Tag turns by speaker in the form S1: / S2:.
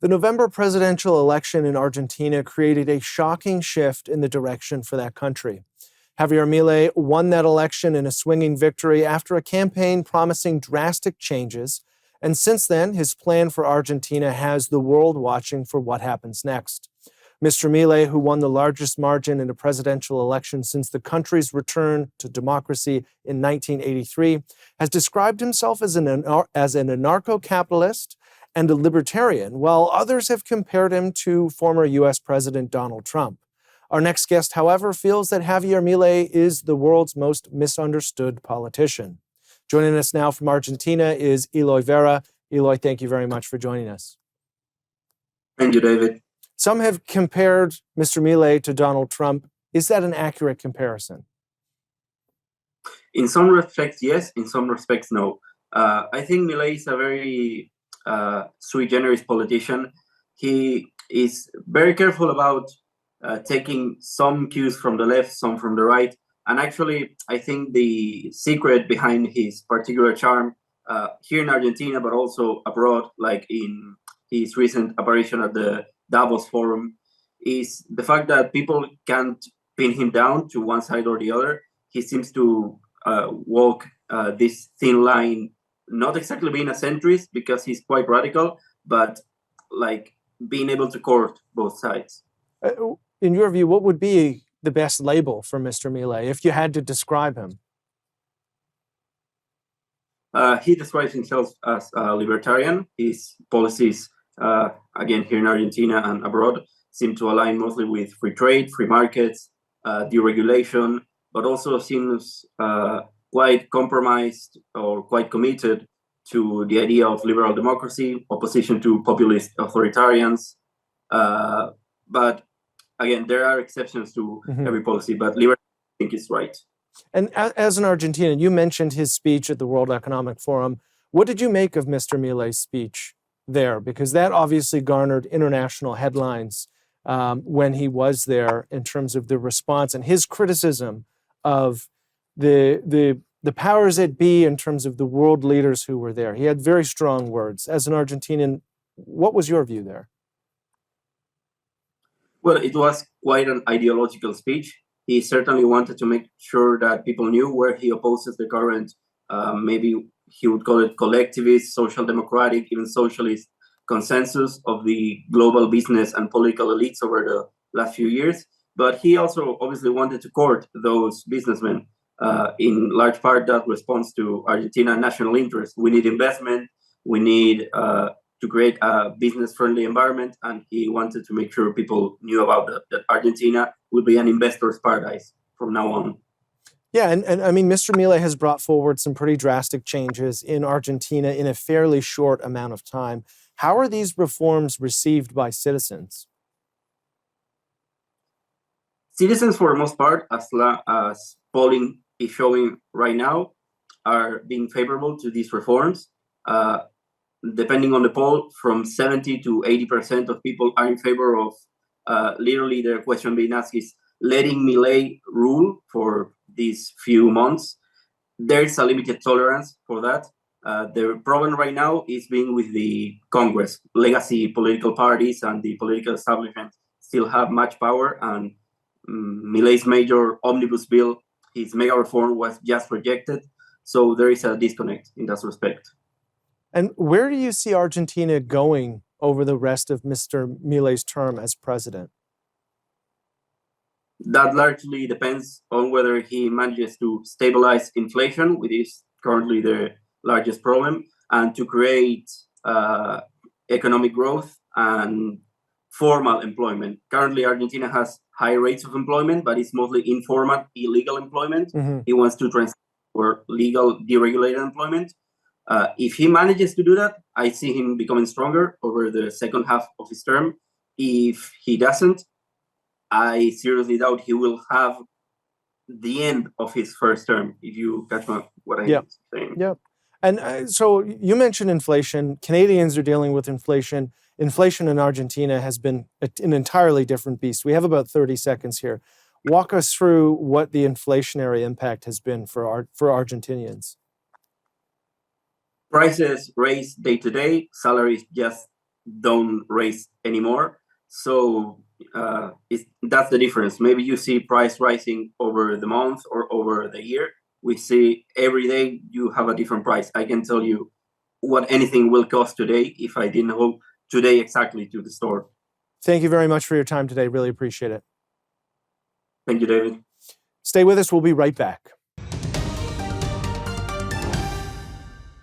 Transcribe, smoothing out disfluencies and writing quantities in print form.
S1: The November presidential election in Argentina created a shocking shift in the direction for that country. Javier Milei won that election in a swinging victory after a campaign promising drastic changes. And since then, his plan for Argentina has the world watching for what happens next. Mr. Milei, who won the largest margin in a presidential election since the country's return to democracy in 1983, has described himself as an anarcho-capitalist and a libertarian, while others have compared him to former U.S. President Donald Trump. Our next guest, however, feels that Javier Milei is the world's most misunderstood politician. Joining us now from Argentina is Eloy Vera. Eloy, thank you very much for joining us.
S2: Thank you, David.
S1: Some have compared Mr. Milei to Donald Trump. Is that an accurate comparison?
S2: In some respects, yes. In some respects, no. I think Milei is a very sui generis politician. He is very careful about taking some cues from the left, some from the right. And actually, I think the secret behind his particular charm here in Argentina, but also abroad, like in his recent apparition at the Davos Forum, is the fact that people can't pin him down to one side or the other. He seems to walk this thin line, not exactly being a centrist because he's quite radical, but like being able to court both sides.
S1: In your view, what would be the best label for Mr. Milei if you had to describe him?
S2: He describes himself as a libertarian. His policies, again, here in Argentina and abroad, seem to align mostly with free trade, free markets, deregulation, but also seems quite compromised or quite committed to the idea of liberal democracy, opposition to populist authoritarians. But again, there are exceptions to every policy, but liberal, I think, is right.
S1: And as an Argentinian, you mentioned his speech at the World Economic Forum. What did you make of Mr. Milei's speech there? Because that obviously garnered international headlines when he was there in terms of the response and his criticism of the powers that be in terms of the world leaders who were there. He had very strong words. As an Argentinian, what was your view there?
S2: Well, it was quite an ideological speech. He certainly wanted to make sure that people knew where he opposes the current, maybe he would call it collectivist, social democratic, even socialist consensus of the global business and political elites over the last few years. But he also obviously wanted to court those businessmen. In large part, that responds to Argentina national interest. We need investment. We need to create a business-friendly environment, and he wanted to make sure people knew about that Argentina would be an investor's paradise from now on.
S1: Yeah, and I mean, Mr. Milei has brought forward some pretty drastic changes in Argentina in a fairly short amount of time. How are these reforms received by citizens?
S2: Citizens, for the most part, as polling is showing right now, are being favorable to these reforms. Depending on the poll, from 70 to 80% of people are in favor of literally the question being asked is letting Milei rule for these few months. There's a limited tolerance for that. The problem right now is being with the Congress. Legacy political parties and the political establishment still have much power, and Milei's major omnibus bill, his mega reform, was just rejected. So there is a disconnect in that respect.
S1: And where do you see Argentina going over the rest of Mr. Milei's term as president?
S2: That largely depends on whether he manages to stabilize inflation, which is currently the largest problem, and to create economic growth and formal employment. Currently, Argentina has high rates of employment, but it's mostly informal, illegal employment. He wants to transfer for legal, deregulated employment. If he manages to do that, I see him becoming stronger over the second half of his term. If he doesn't, I seriously doubt he will have the end of his first term, if you catch what I'm saying.
S1: Yeah. And so you mentioned inflation. Canadians are dealing with inflation. Inflation in Argentina has been an entirely different beast. We have about 30 seconds here. Walk us through what the inflationary impact has been for Argentinians.
S2: Prices raise day to day, salaries just don't raise anymore. So that's the difference. Maybe you see price rising over the month or over the year. We see every day you have a different price. I can tell you what anything will cost today if I didn't go today exactly to the store.
S1: Thank you very much for your time today. Really appreciate it.
S2: Thank you, David.
S1: Stay with us. We'll be right back.